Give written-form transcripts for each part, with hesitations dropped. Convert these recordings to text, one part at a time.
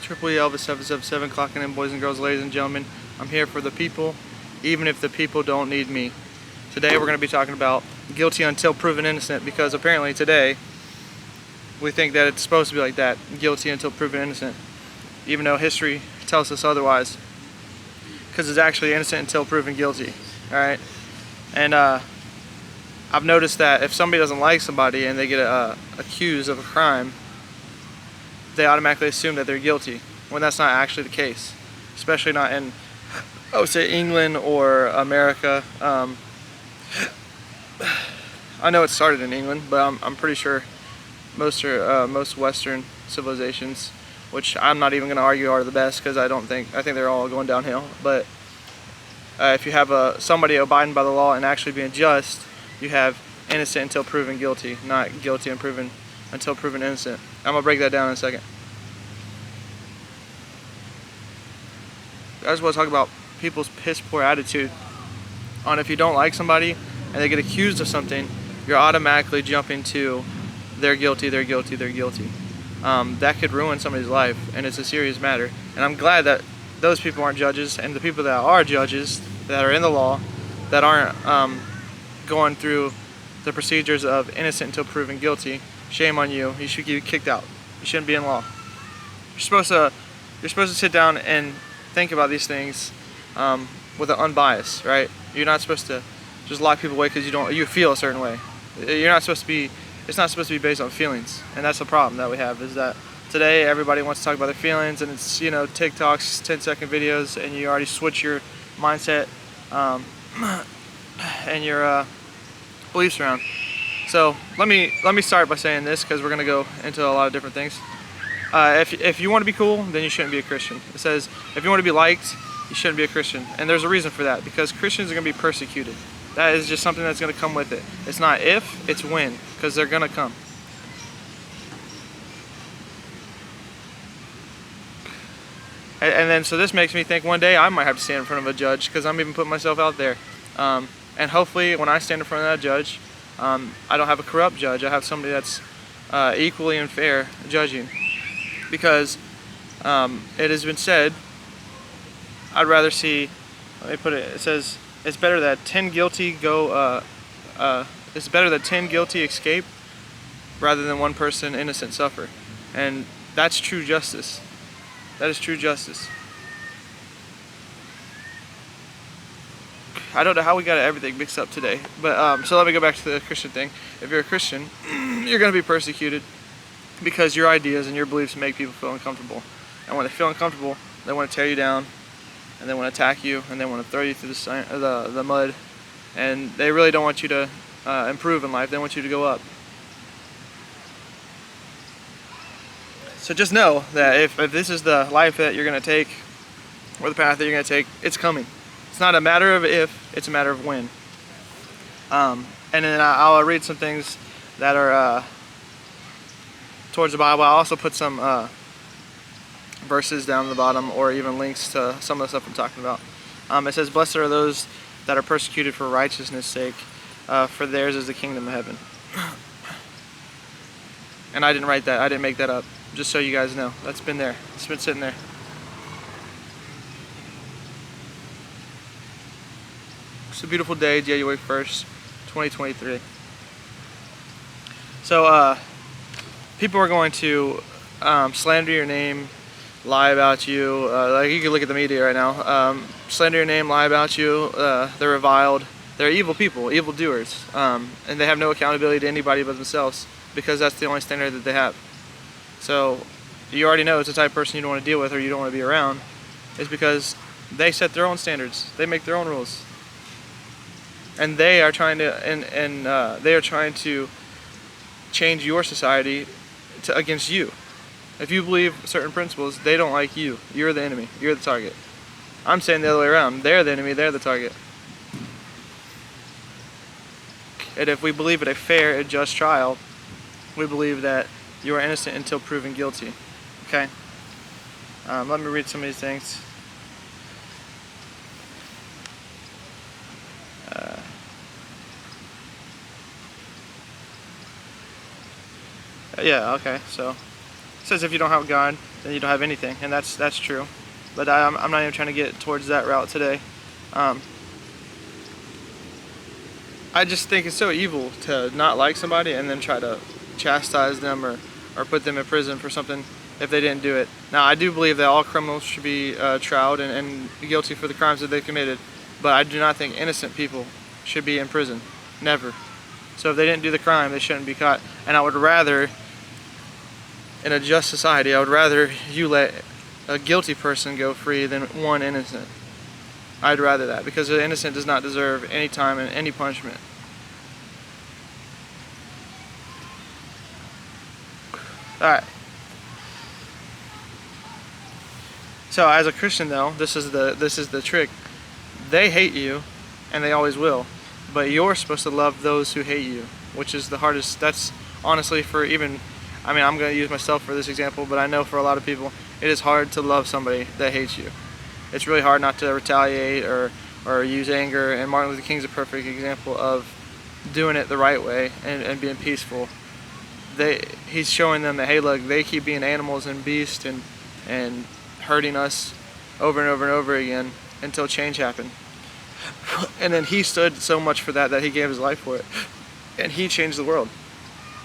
Triple E Elvis 777 clocking in, boys and girls, ladies and gentlemen. I'm here for the people, even if the people don't need me. Today we're going to be talking about guilty until proven innocent, because apparently today we think that it's supposed to be like that, guilty until proven innocent, even though history tells us otherwise, because it's actually innocent until proven guilty. Alright? And I've noticed that if somebody doesn't like somebody and they get accused of a crime, they automatically assume that they're guilty, when that's not actually the case. Especially not in, I would say, England or America. I know it started in England, but I'm pretty sure most Western civilizations, which I'm not even going to argue are the best, because I think they're all going downhill. But if you have somebody abiding by the law and actually being just, you have innocent until proven guilty, not guilty and proven until proven innocent. I'm going to break that down in a second. I just want to talk about people's piss poor attitude on if you don't like somebody and they get accused of something, you're automatically jumping to they're guilty, they're guilty, they're guilty. That could ruin somebody's life, and it's a serious matter. And I'm glad that those people aren't judges, and the people that are judges, that are in the law, that aren't going through the procedures of innocent until proven guilty, shame on you. You should get kicked out. You shouldn't be in law. You're supposed to sit down and think about these things with an unbiased, right? You're not supposed to just lock people away because you feel a certain way. You're not supposed to be. It's not supposed to be based on feelings, and that's the problem that we have. Is that today everybody wants to talk about their feelings, and it's TikToks, 10-second videos, and you already switch your mindset and your beliefs around. So let me start by saying this, because we're gonna go into a lot of different things. If you want to be cool, then you shouldn't be a Christian. It says if you want to be liked, you shouldn't be a Christian, and there's a reason for that, because Christians are gonna be persecuted. That is just something that's gonna come with it. It's not if, it's when, because they're gonna come. And then so this makes me think one day I might have to stand in front of a judge, because I'm even putting myself out there. And hopefully when I stand in front of that judge, I don't have a corrupt judge. I have somebody that's equally and fair judging. Because it has been said, I'd rather see, let me put it, it says, it's better that 10 guilty escape rather than one person innocent suffer. And that's true justice. That is true justice. I don't know how we got everything mixed up today, but so let me go back to the Christian thing. If you're a Christian, you're going to be persecuted because your ideas and your beliefs make people feel uncomfortable. And when they feel uncomfortable, they want to tear you down, and they want to attack you, and they want to throw you through the mud, and they really don't want you to improve in life. They want you to go up. So just know that if this is the life that you're going to take, or the path that you're going to take, it's coming. It's not a matter of if, it's a matter of when. And then I'll read some things that are towards the Bible. I'll also put some verses down at the bottom, or even links to some of the stuff I'm talking about. It says, "Blessed are those that are persecuted for righteousness' sake, for theirs is the kingdom of heaven." And I didn't write that. I didn't make that up. Just so you guys know. That's been there. It's been sitting there. It's a beautiful day, January 1st, 2023. So, people are going to slander your name, lie about you. Like, you can look at the media right now. Slander your name, lie about you. They're reviled. They're evil people, evildoers. And they have no accountability to anybody but themselves, because that's the only standard that they have. So you already know it's the type of person you don't want to deal with, or you don't want to be around. It's because they set their own standards. They make their own rules. And they are trying to they are trying to change your society against you. If you believe certain principles, they don't like you. You're the enemy. You're the target. I'm saying the other way around. They're the enemy. They're the target. And if we believe in a fair and just trial, we believe that you are innocent until proven guilty. Okay? Let me read some of these things. Yeah, okay, so It says if you don't have God, then you don't have anything, and that's true. But I'm not even trying to get towards that route today. I just think it's so evil to not like somebody and then try to chastise them or put them in prison for something if they didn't do it. Now, I do believe that all criminals should be tried and guilty for the crimes that they committed, but I do not think innocent people should be in prison. Never. So if they didn't do the crime, they shouldn't be caught. And I would rather, in a just society, I would rather you let a guilty person go free than one innocent. I'd rather that, because the innocent does not deserve any time and any punishment. Alright. So as a Christian though, this is the trick. They hate you, and they always will. But you're supposed to love those who hate you, which is the hardest. That's honestly for even, I mean, I'm going to use myself for this example, but I know for a lot of people, it is hard to love somebody that hates you. It's really hard not to retaliate or use anger, and Martin Luther King's a perfect example of doing it the right way and being peaceful. He's showing them that, hey, look, they keep being animals and beasts and hurting us over and over and over again until change happened. And then he stood so much for that he gave his life for it. And he changed the world.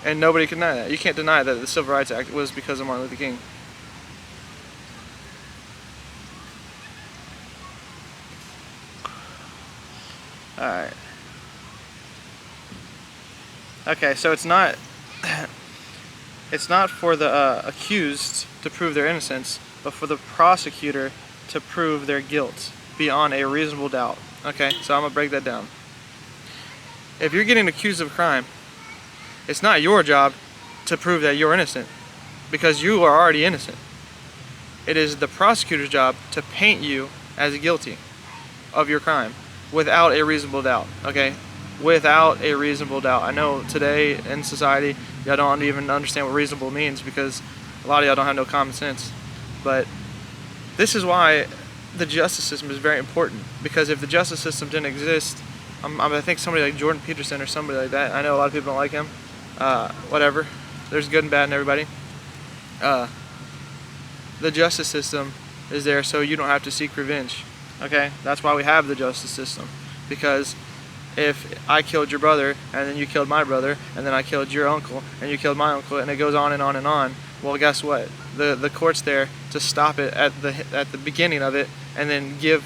And nobody can deny that. You can't deny that the Civil Rights Act was because of Martin Luther King. Alright. Okay, so it's not for the accused to prove their innocence, but for the prosecutor to prove their guilt beyond a reasonable doubt. Okay, so I'm going to break that down. If you're getting accused of a crime, it's not your job to prove that you're innocent, because you are already innocent. It is the prosecutor's job to paint you as guilty of your crime without a reasonable doubt. Okay, without a reasonable doubt. I know today in society, y'all don't even understand what reasonable means, because a lot of y'all don't have no common sense. But this is why the justice system is very important, because if the justice system didn't exist, I think somebody like Jordan Peterson or somebody like that, I know a lot of people don't like him, whatever, there's good and bad in everybody. The justice system is there so you don't have to seek revenge. Okay, that's why we have the justice system, because if I killed your brother and then you killed my brother and then I killed your uncle and you killed my uncle, and it goes on and on and on, well, guess what? The court's there to stop it at the beginning of it, and then give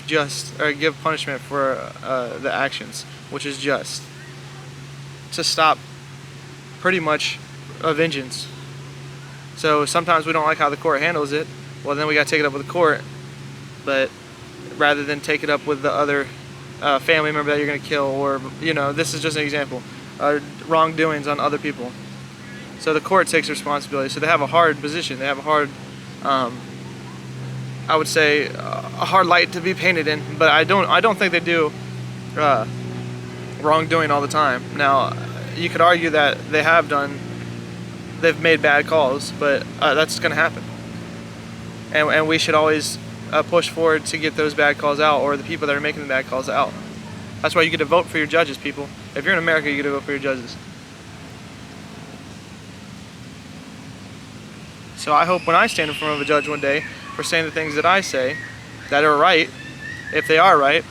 punishment for the actions, which is just to stop pretty much a vengeance. So sometimes we don't like how the court handles it. Well, then we got to take it up with the court, but rather than take it up with the other family member that you're going to kill, or, you know, this is just an example, wrongdoings on other people. So the court takes responsibility. So they have a hard position. They have a hard, I would say, a hard light to be painted in. But I don't think they do wrongdoing all the time. Now, you could argue that they've made bad calls, but that's going to happen. And we should always push forward to get those bad calls out, or the people that are making the bad calls out. That's why you get to vote for your judges, people. If you're in America, you get to vote for your judges. So I hope when I stand in front of a judge one day for saying the things that I say that are right, if they are right,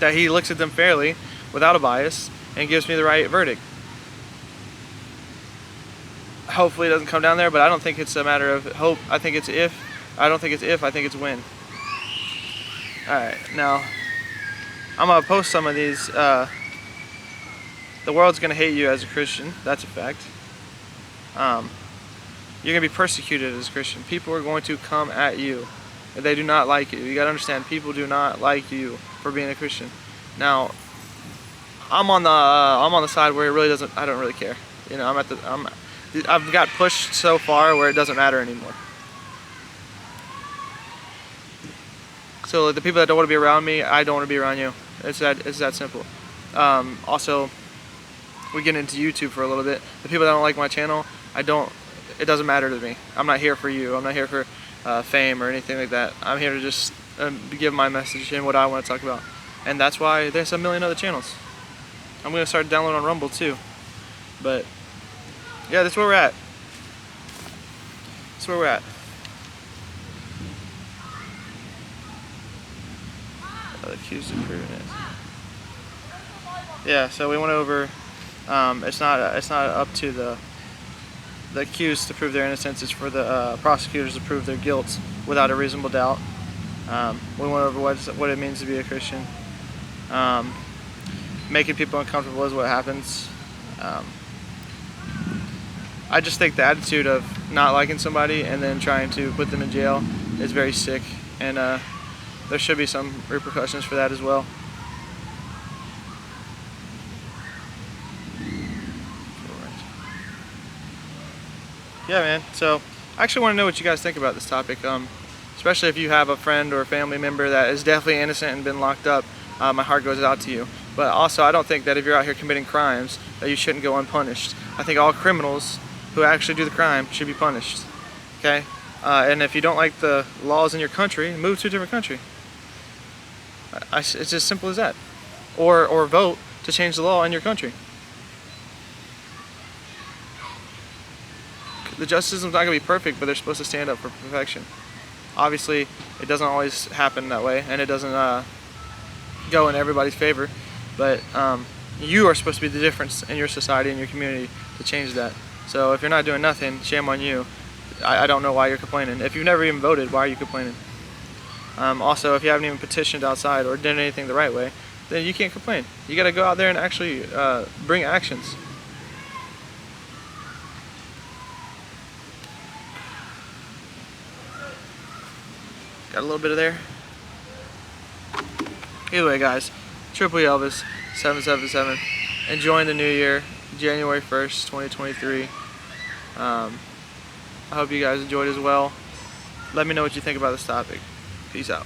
that he looks at them fairly, without a bias, and gives me the right verdict. Hopefully it doesn't come down there, but I don't think it's a matter of hope. I think it's if. I don't think it's if, I think it's when. Alright, now, I'm going to post some of these. The world's going to hate you as a Christian. That's a fact. You're going to be persecuted as a Christian. People are going to come at you. They do not like you. You got to understand, people do not like you for being a Christian. Now, I'm on the side where it really doesn't. I don't really care. You know, I've got pushed so far where it doesn't matter anymore. So the people that don't want to be around me, I don't want to be around you. It's that simple. Also, we get into YouTube for a little bit. The people that don't like my channel, it doesn't matter to me. I'm not here for you. I'm not here for fame or anything like that. I'm here to just give my message and what I want to talk about. And that's why there's a million other channels. I'm going to start downloading on Rumble too. But yeah, that's where we're at. That's where we're at. Accused of proven it. Yeah, so we went over. It's not up to the accused to prove their innocence. It's for the prosecutors to prove their guilt without a reasonable doubt. We went over what it means to be a Christian. Making people uncomfortable is what happens. I just think the attitude of not liking somebody and then trying to put them in jail is very sick, and there should be some repercussions for that as well. Yeah, man. So I actually want to know what you guys think about this topic, especially if you have a friend or a family member that is definitely innocent and been locked up. My heart goes out to you. But also, I don't think that if you're out here committing crimes that you shouldn't go unpunished. I think all criminals who actually do the crime should be punished. Okay? And if you don't like the laws in your country, move to a different country. It's as simple as that. Or vote to change the law in your country. The justice system's not going to be perfect, but they're supposed to stand up for perfection. Obviously, it doesn't always happen that way, and it doesn't go in everybody's favor. But you are supposed to be the difference in your society and your community to change that. So if you're not doing nothing, shame on you. I don't know why you're complaining. If you've never even voted, why are you complaining? Also, if you haven't even petitioned outside or done anything the right way, then you can't complain. You got to go out there and actually bring actions. Got a little bit of there. Either way, guys, Triple Elvis 777. Enjoying the new year, January 1st, 2023. I hope you guys enjoyed as well. Let me know what you think about this topic. Peace out.